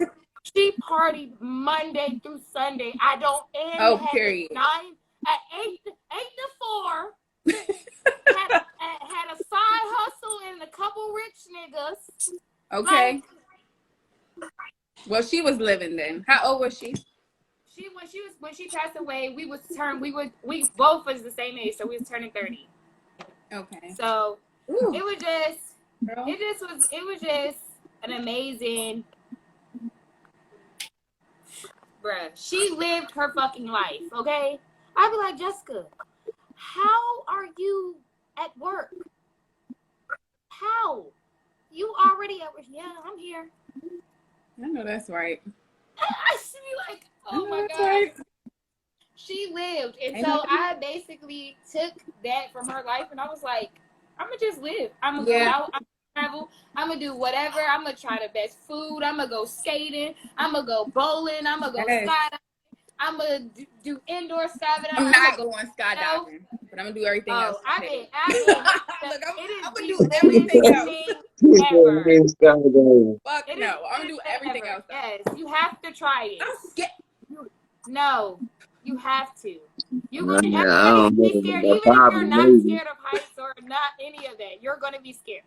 She partied Monday through Sunday. I don't end period. At 8 to 4. had a side hustle and a couple rich niggas. Okay. Like, well, she was living then. How old was she? When she passed away, we both was the same age, so we was turning 30. Okay. So it was just an amazing, bruh. She lived her fucking life, okay? I'd be like, Jessica, how are you at work. How? You already at work? Yeah, I'm here. I know that's right. I should be like, oh my God. Right. She lived. And so I basically took that from her life and I was like, I'm going to just live. I'm going to go out. I'm going to travel. I'm going to do whatever. I'm going to try the best food. I'm going to go skating. I'm going to go bowling. I'm going to go skydiving. I'm going to do indoor skydiving. I'm not going skydiving, but I'm going to do everything else. I'm going to do everything else. Ever. Fuck no. I'm going to do everything else. Yes, you have to try it. I'm scared. No, you have to. You're Yeah, going to everybody be scared. Even if you're not scared of heights or not any of that, you're going to be scared.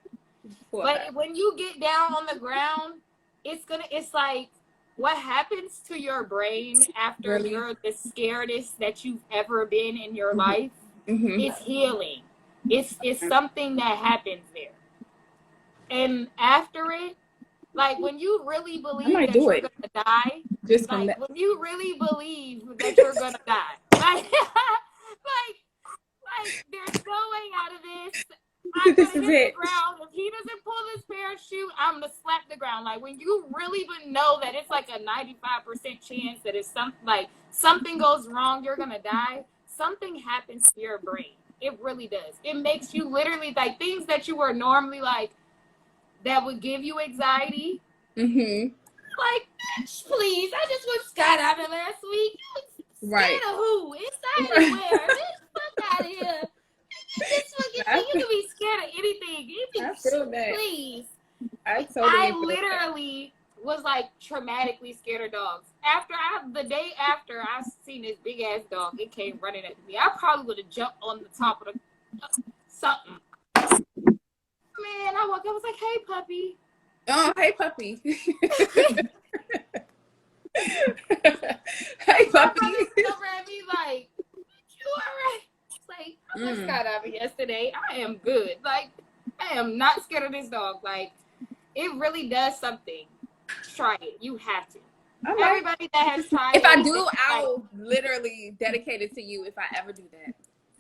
But when you get down on the ground, it's like what happens to your brain after you're the scaredest that you've ever been in your life. It's healing. It's something that happens there. And after it, like when you really believe that you're gonna die, when you really believe that you're gonna die, like there's no way out of this. I'm gonna hit the ground. If he doesn't pull his parachute, I'm gonna slap the ground. Like when you really know that it's like a 95% chance that it's something goes wrong, you're gonna die. Something happens to your brain. It really does. It makes you literally like things that you were normally like that would give you anxiety. Like, please, I just went skydiving last week. Scared of who? Inside of where? Fuck out of here. You can be scared of anything. I feel that. Please. I literally was like traumatically scared of dogs. The day after I seen this big ass dog, it came running at me. I probably would have jumped on the top of something. Man, I woke up, I was like, hey, puppy. Oh, hey, puppy. Hey, puppy. Over at me like, you alright? Like, I went skydiving yesterday. I am good. Like, I am not scared of this dog. Like, it really does something. Try it. You have to. Everybody that has tried if I do, I'll literally dedicate it to you if I ever do that.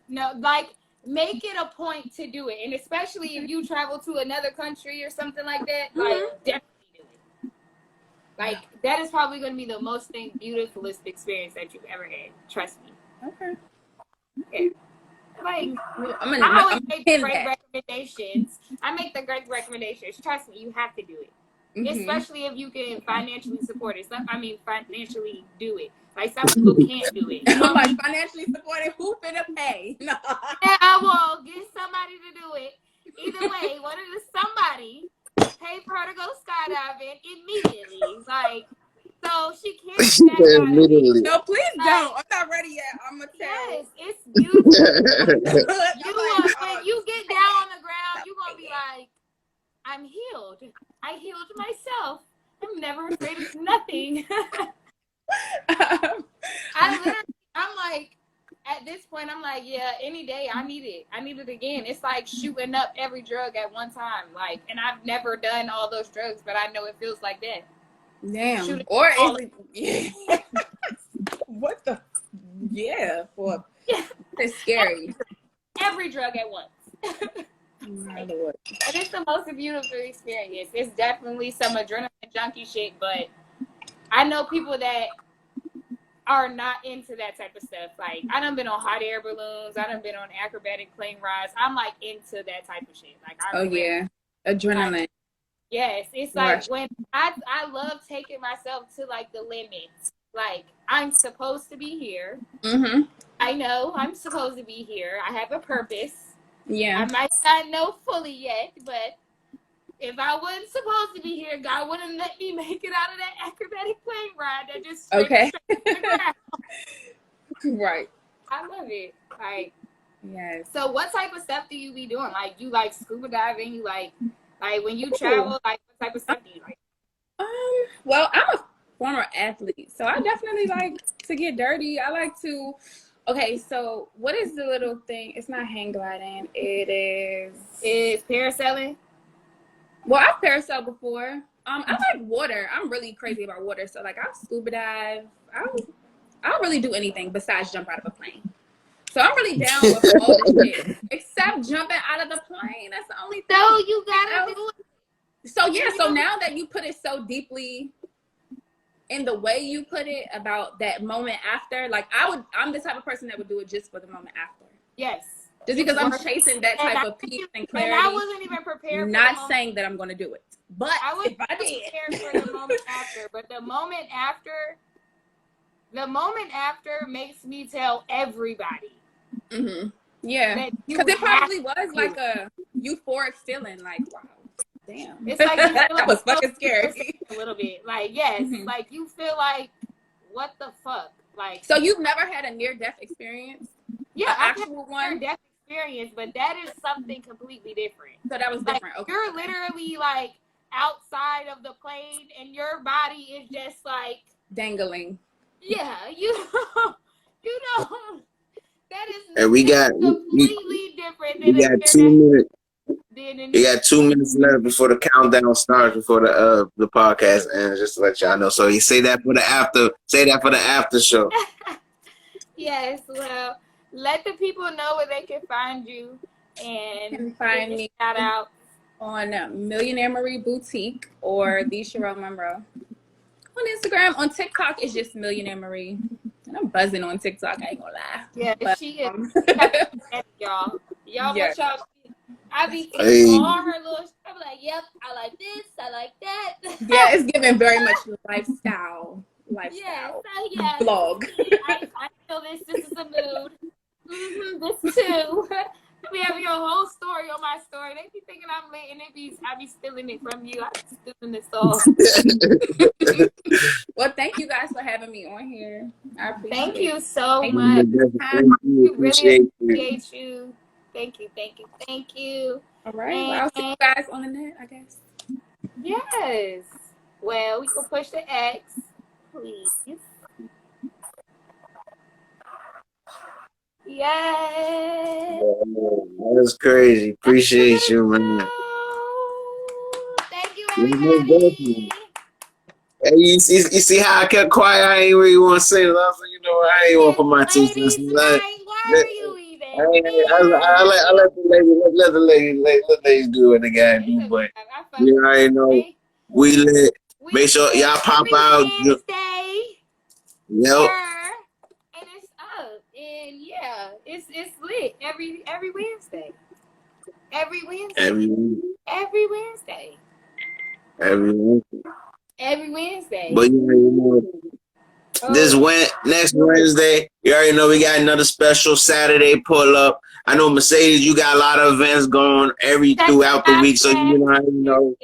No, like, make it a point to do it. And especially if you travel to another country or something like that, like, definitely do it. Like, that is probably going to be the most beautifulest experience that you've ever had. Trust me. Okay. Yeah. Like, I always make the great recommendations. I make the great recommendations. Trust me, you have to do it. Especially if you can financially support it. Financially do it. Like, some people can't do it. I'm like, financially supported, who finna pay? No. Yeah, I will get somebody to do it. Either way, somebody pay for her to go skydiving immediately. Like, so she can't do that immediately. No, please don't. I'm not ready yet. I'm gonna tell. Yes, it's beautiful. When you get down on the ground, you're gonna be like, I'm healed. I healed myself. I'm never afraid of nothing. I'm like, at this point, I'm like, yeah, any day I need it. I need it again. It's like shooting up every drug at one time. Like, and I've never done all those drugs, but I know it feels like that. Damn. Or is it? What the? Yeah. Well, it's scary. Every drug at once. My Lord. And it's the most beautiful experience. It's definitely some adrenaline junkie shit, but I know people that are not into that type of stuff. Like, I done been on hot air balloons. I done been on acrobatic plane rides. I'm like into that type of shit. Like, adrenaline. Like, yes, it's like when I love taking myself to like the limits. Like, I'm supposed to be here. I know I'm supposed to be here. I have a purpose. Yeah. I might not know fully yet, but if I wasn't supposed to be here, God wouldn't let me make it out of that acrobatic plane ride that just straight to the ground. Right. I love it. Like, yes. So what type of stuff do you be doing? Like, you like scuba diving? You like when you travel, like what type of stuff do you like? Well, I'm a former athlete, so I definitely like to get dirty. I like to. Okay, so what is the little thing? It's not hang gliding. It's parasailing. Well, I've parasailed before. I like water. I'm really crazy about water. So like I'll scuba dive. I'll really do anything besides jump out of a plane. So I'm really down with all this shit. Except stop jumping out of the plane. That's the only thing. So you gotta do it. So yeah, so now that you put it so deeply in the way you put it about that moment after, like I'm the type of person that would do it just for the moment after. Yes. Just because I'm chasing that type of peace and clarity. And I wasn't even prepared. Not saying that I'm going to do it, but I was if I did. prepared for the moment after. But the moment after makes me tell everybody. Mm-hmm. Yeah, because it probably was like a euphoric feeling. Like, wow, damn, it's like you feel that was fucking scary. A little bit, like yes, like you feel like what the fuck, like. So you've never had a near-death experience? Yeah, I've had a near-death experience, but that is something completely different. So that was different. Okay. You're literally like outside of the plane, and your body is just like dangling. Yeah, you know, that is and we got completely different. We got 2 minutes. We got 2 minutes left before the countdown starts, before the podcast ends. Just to let y'all know. So you say that for the after. Say that for the after show. Yes. Well, let the people know where they can find you and find me. Shout out on Millionaire Marie Boutique or the Sherelle Monroe. On Instagram, on TikTok, it's just Millionaire Marie. And I'm buzzing on TikTok, I ain't gonna lie. Yeah, but, she is. Y'all, yes. What y'all? I be seeing all her little. I be like, yep, I like this, I like that. Yeah, it's giving very much lifestyle. Yes, vlog. I feel this. This is a mood. This too. We have your whole story on my story. They be thinking I'm lit, and I be stealing it from you. I be stealing this all. Well, thank you guys for having me on here. I appreciate it. Thank you so much. We really appreciate you. Thank you. All right. Well, I'll see you guys on the net, I guess. Yes. Well, we can push the X, please. Yes. That's crazy. Appreciate you, man. Thank you, everybody. Hey, you see how I kept quiet? I ain't really want to say it. I ain't want to put my 2 cents in that. Why are you even? I let the ladies do what they gotta do, but you already know we lit. Make sure y'all pop out. Wednesday. Yep. And it's up, and yeah, it's lit every Wednesday. Every Wednesday. But you know, next Wednesday, you already know we got another special Saturday pull up. I know Mercedes, you got a lot of events going throughout the week, so you know.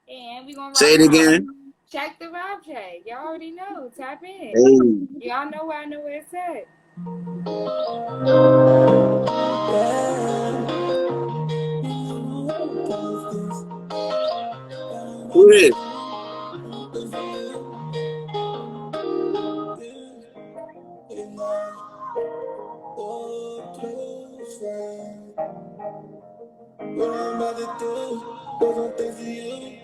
And we gonna say it again. Check the vibe check. Y'all already know. Tap in. Hey. Y'all know where I know where it's at. Who is? What I'm about to do, cause I'm thinking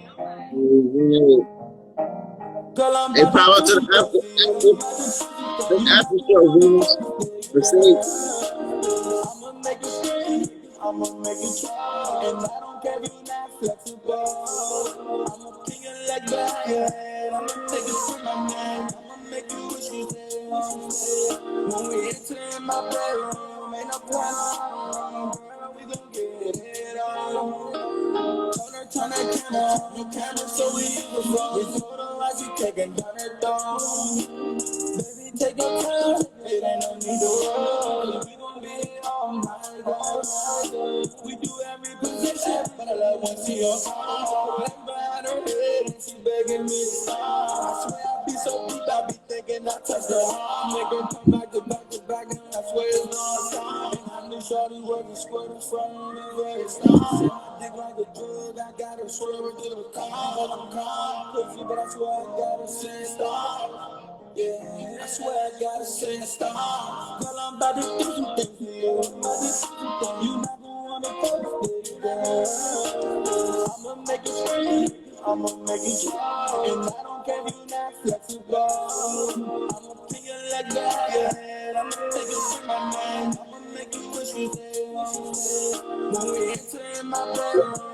Hey, power to the after show, Mercedes. I'ma make it scream, I'ma make it try, and I don't care if you're not flexible. I'ma kick it like behind your head, I'ma take it to my man, I'ma make you wish you stay. When we enter in my bedroom, ain't no problem, girl, we gon' get it on. Turn that camera on, your camera so we use the phone. We told her like she taking down her thumb. Baby, take your time, it ain't no need to rush. We gon' be here all night long. We do every position, but I love when she on top. Laying behind her head and she begging me to stop. I swear I be so deep, I be thinking I touched her heart. Make her come back to back to back, and I swear it's no time. I knew shorty wasn't squirting from the very start. I dig like a drug, I gotta swerve to the car. I'm calm, pussy, but I swear I gotta say stop. Yeah, I swear I gotta say stop. Girl, I'm about to do some things for you. You never wanna post it, girl. I'ma make it free, I'ma make it try. And I don't care if you're not flexible. I'ma pick your leg by your head, I'ma take it to my man. I'ma make you wish you there. When we enter in my bedroom.